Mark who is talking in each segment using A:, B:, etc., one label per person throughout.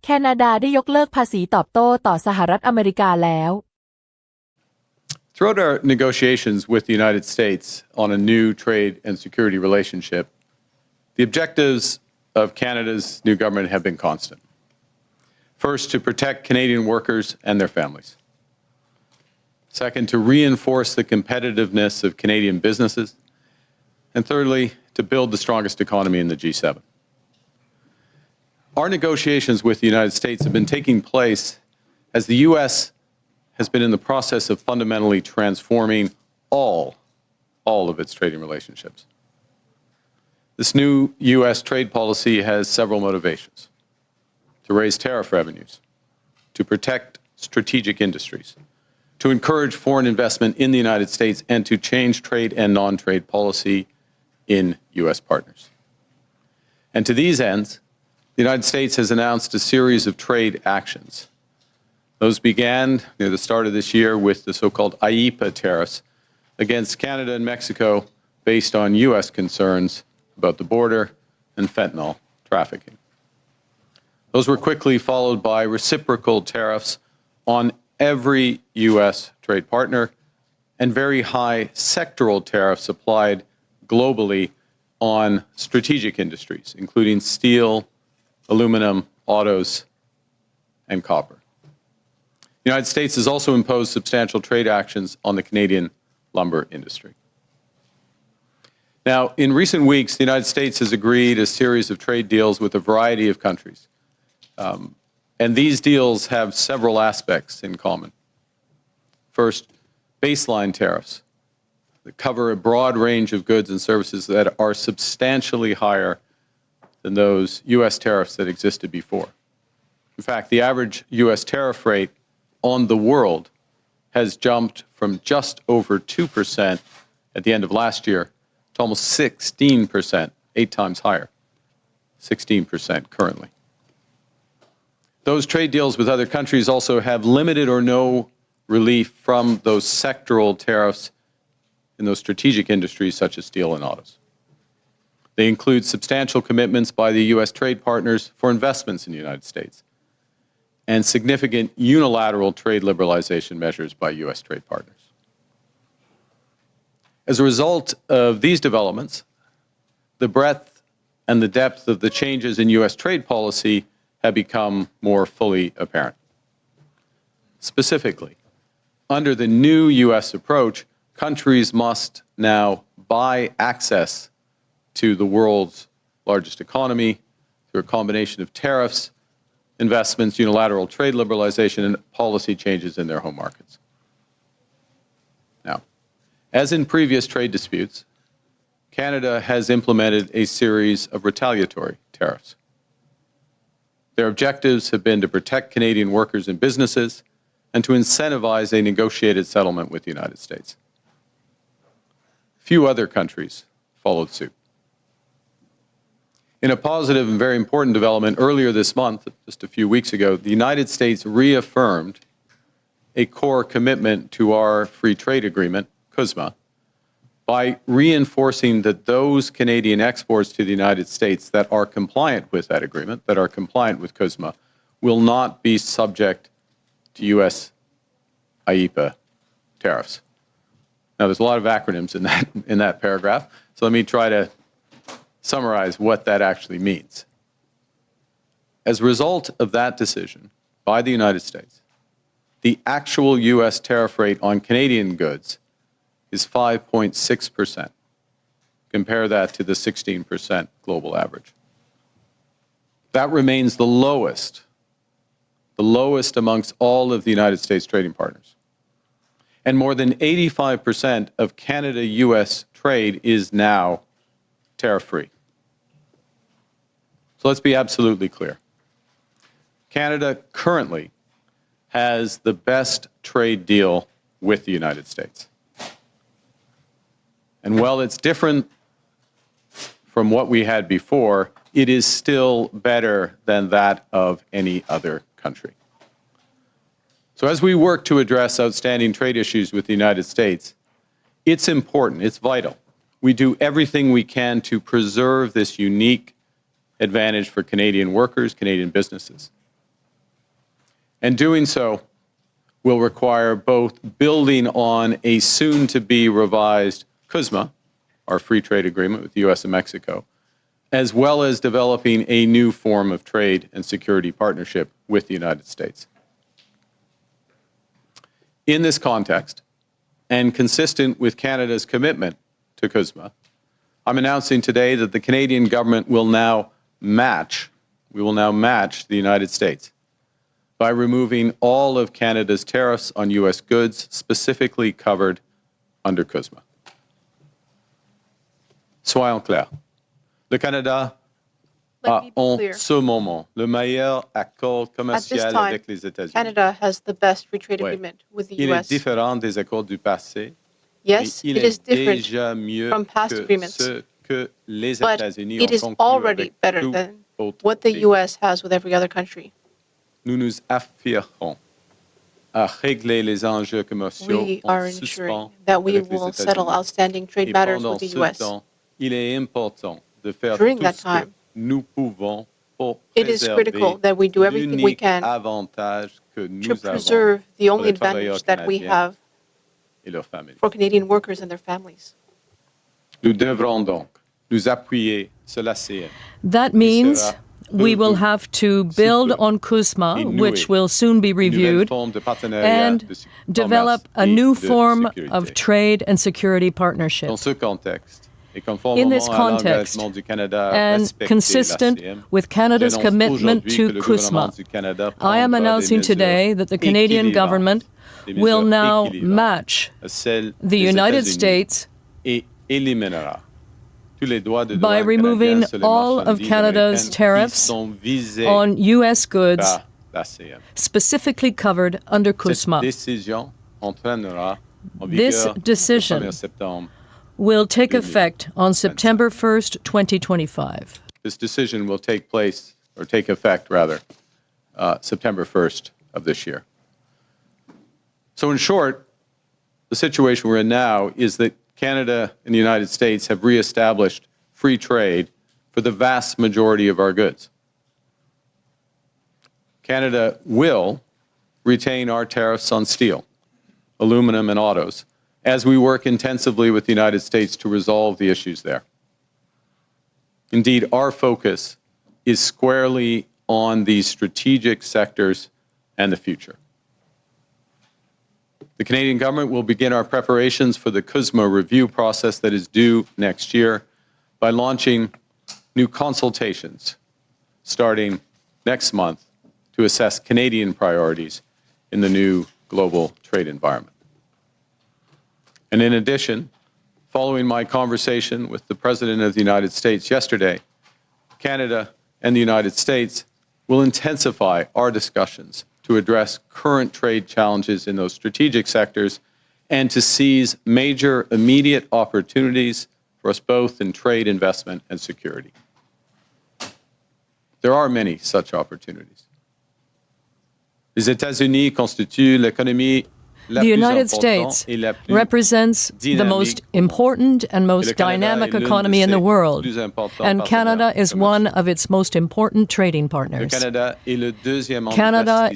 A: แคนาดาได้ยกเลิกภาษีตอบโต้ต่อสหรัฐอเมริกาแล้ว
B: Throughout our negotiations with the United States on a new trade and security relationship, the objectives of Canada's new government have been constant. First, to protect Canadian workers and their families. Second, to reinforce the competitiveness of Canadian businesses. And thirdly, to build the strongest economy in the G7. Our negotiations with the United States have been taking place as the U.S. has been in the process of fundamentally transforming all of its trading relationships. This new U.S. trade policy has several motivations: to raise tariff revenues, to protect strategic industries, to encourage foreign investment in the United States, and to change trade and non-trade policy in U.S. partners. And to these ends, the United States has announced a series of trade actions. Those began near the start of this year with the so-called IEEPA tariffs against Canada and Mexico based on U.S. concerns about the border and fentanyl trafficking. Those were quickly followed by reciprocal tariffs on every U.S. trade partner and very high sectoral tariffs applied globally on strategic industries, including steel, aluminum, autos, and copper. The United States has also imposed substantial trade actions on the Canadian lumber industry. Now, in recent weeks, the United States has agreed a series of trade deals with a variety of countries. And these deals have several aspects in common. First, baseline tariffs that cover a broad range of goods and services that are substantially higher than those U.S. tariffs that existed before. In fact, the average U.S. tariff rate on the world has jumped from just over 2% at the end of last year to almost 16%, 8 times higher, 16% currently. Those trade deals with other countries also have limited or no relief from those sectoral tariffs in those strategic industries such as steel and autos. They include substantial commitments by the U.S. trade partners for investments in the United States and significant unilateral trade liberalization measures by U.S. trade partners. As a result of these developments, the breadth and the depth of the changes in U.S. trade policy have become more fully apparent. Specifically, under the new U.S. approach, countries must now buy access to the world's largest economy through a combination of tariffs, investments, unilateral trade liberalization, and policy changes in their home markets. Now, as in previous trade disputes, Canada has implemented a series of retaliatory tariffs. Their objectives have been to protect Canadian workers and businesses and to incentivize a negotiated settlement with the United States. Few other countries followed suit. In a positive and very important development earlier this month, just a few weeks ago, the United States reaffirmed a core commitment to our free trade agreement, COSMA, by reinforcing that those Canadian exports to the United States that are compliant with that agreement, that are compliant with COSMA, will not be subject to U.S. IEEPA tariffs. Now, there's a lot of acronyms in that paragraph, so let me try to summarize what that actually means. As a result of that decision by the United States, the actual U.S. tariff rate on Canadian goods is 5.6%. Compare that to the 16% global average. That remains the lowest amongst all of the United States trading partners. And more than 85% of Canada-U.S. trade is now tariff-free. So let's be absolutely clear. Canada currently has the best trade deal with the United States. And while it's different from what we had before, it is still better than that of any other country. So as we work to address outstanding trade issues with the United States, it's important, it's vital. We do everything we can to preserve this unique advantage for Canadian workers, Canadian businesses. And doing so will require both building on a soon-to-be revised COSMA, our free trade agreement with the U.S. and Mexico, as well as developing a new form of trade and security partnership with the United States. In this context, and consistent with Canada's commitment to COSMA, I'm announcing today that the Canadian government will now match the United States by removing all of Canada's tariffs on U.S. goods specifically covered under COSMA. Soyons clairs, le Canada a en ce moment le meilleur accord commercial avec les États-Unis.
C: Canada has the best free trade agreement with the
B: Il
C: U.S.
B: est différent des accords du passé.
C: Yes,
B: Il
C: it is
B: est
C: different
B: déjà mieux
C: from past
B: que
C: agreements,
B: ce que les
C: but
B: États-Unis
C: it
B: ont
C: is
B: conclu
C: already
B: avec
C: better
B: tout
C: than
B: autre
C: what the
B: pays.
C: U.S. has with every other country.
B: Nous nous affirmons à régler les enjeux commerciaux
C: We
B: en
C: are
B: suspens
C: ensuring that we
B: avec les
C: will settle
B: États-Unis.
C: outstanding trade
B: Et
C: matters
B: pendant
C: with the
B: ce
C: U.S.
B: temps, il est important de faire
C: During
B: tout
C: that
B: ce que
C: time,
B: nous pouvons pour
C: it is critical that we do everything we
B: l'unique
C: can
B: avantage que
C: to
B: nous avons
C: preserve the
B: pour
C: only
B: les travailleurs
C: advantage that we
B: canadiens
C: have
B: et leurs familles.
C: for Canadian workers and their families.
B: Nous devrons donc nous appuyer sur l'ACM.
A: That means we will have to build on COSMA, which will soon be reviewed, and develop a new form of trade and security partnership.
B: Dans ce contexte,
A: In this context, and consistent with Canada's commitment to COSMA, I am announcing today that the Canadian government will now match the United States by removing all of Canada's tariffs on U.S. goods specifically covered under COSMA. This decision will take effect on September 1st, 2025.
B: This decision will take effect, September 1st of this year. So in short, the situation we're in now is that Canada and the United States have reestablished free trade for the vast majority of our goods. Canada will retain our tariffs on steel, aluminum, and autos as we work intensively with the United States to resolve the issues there. Indeed, our focus is squarely on these strategic sectors and the future. The Canadian government will begin our preparations for the COSMA review process that is due next year by launching new consultations starting next month to assess Canadian priorities in the new global trade environment. And in addition, following my conversation with the President of the United States yesterday, Canada and the United States will intensify our discussions to address current trade challenges in those strategic sectors and to seize major immediate opportunities for us both in trade, investment, and security. There are many such opportunities. Les États-Unis constituent l'économie
A: The United States represents the most important and most dynamic economy in the world, and Canada is one of its most important trading partners. Canada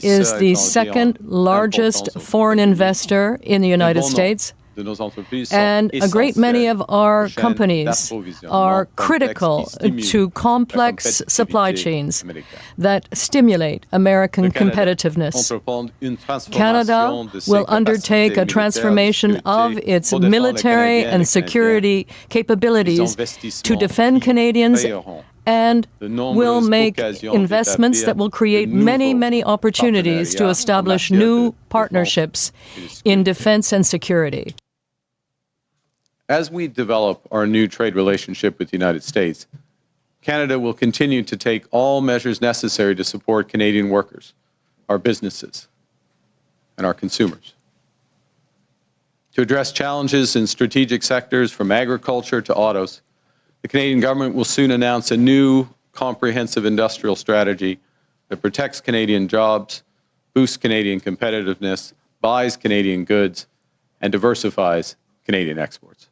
A: is the second largest foreign investor in the United States, and a great many of our companies are critical to complex supply chains that stimulate American competitiveness. Canada will undertake a transformation of its military and security capabilities to defend Canadians and will make investments that will create many, many opportunities to establish new partnerships in defense and security.
B: As we develop our new trade relationship with the United States, Canada will continue to take all measures necessary to support Canadian workers, our businesses, and our consumers. To address challenges in strategic sectors from agriculture to autos, the Canadian government will soon announce a new comprehensive industrial strategy that protects Canadian jobs, boosts Canadian competitiveness, buys Canadian goods, and diversifies Canadian exports.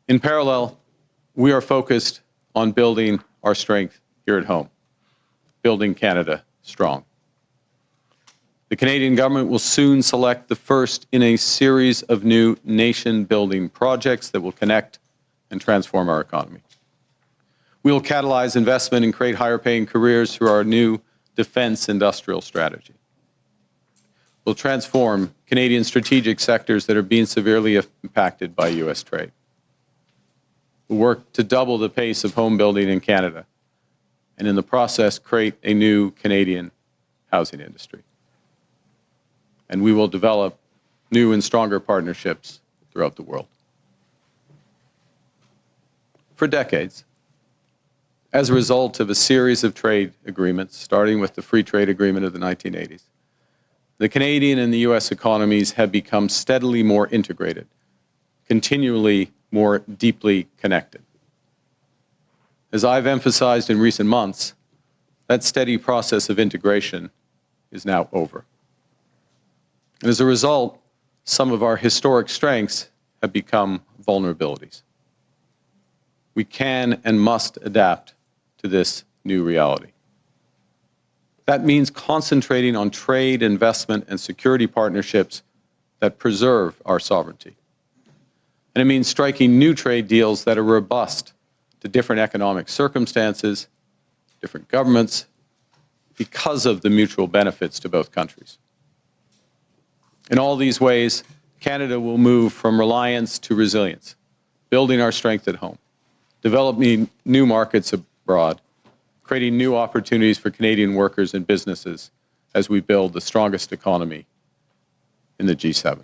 B: In parallel, we are focused on building our strength here at home, building Canada strong. The Canadian government will soon select the first in a series of new nation-building projects that will connect and transform our economy. We will catalyze investment and create higher-paying careers through our new defense industrial strategy. We'll transform Canadian strategic sectors that are being severely impacted by U.S. trade. We'll work to double the pace of home building in Canada, and in the process, create a new Canadian housing industry. And we will develop new and stronger partnerships throughout the world. For decades, as a result of a series of trade agreements, starting with the Free Trade Agreement of the 1980s, the Canadian and the U.S. economies have become steadily more integrated, continually more deeply connected. As I've emphasized in recent months, that steady process of integration is now over. And as a result, some of our historic strengths have become vulnerabilities. We can and must adapt to this new reality. That means concentrating on trade, investment, and security partnerships that preserve our sovereignty. And it means striking new trade deals that are robust to different economic circumstances, different governments, because of the mutual benefits to both countries. In all these ways, Canada will move from reliance to resilience, building our strength at home, developing new markets abroad, creating new opportunities for Canadian workers and businesses as we build the strongest economy in the G7.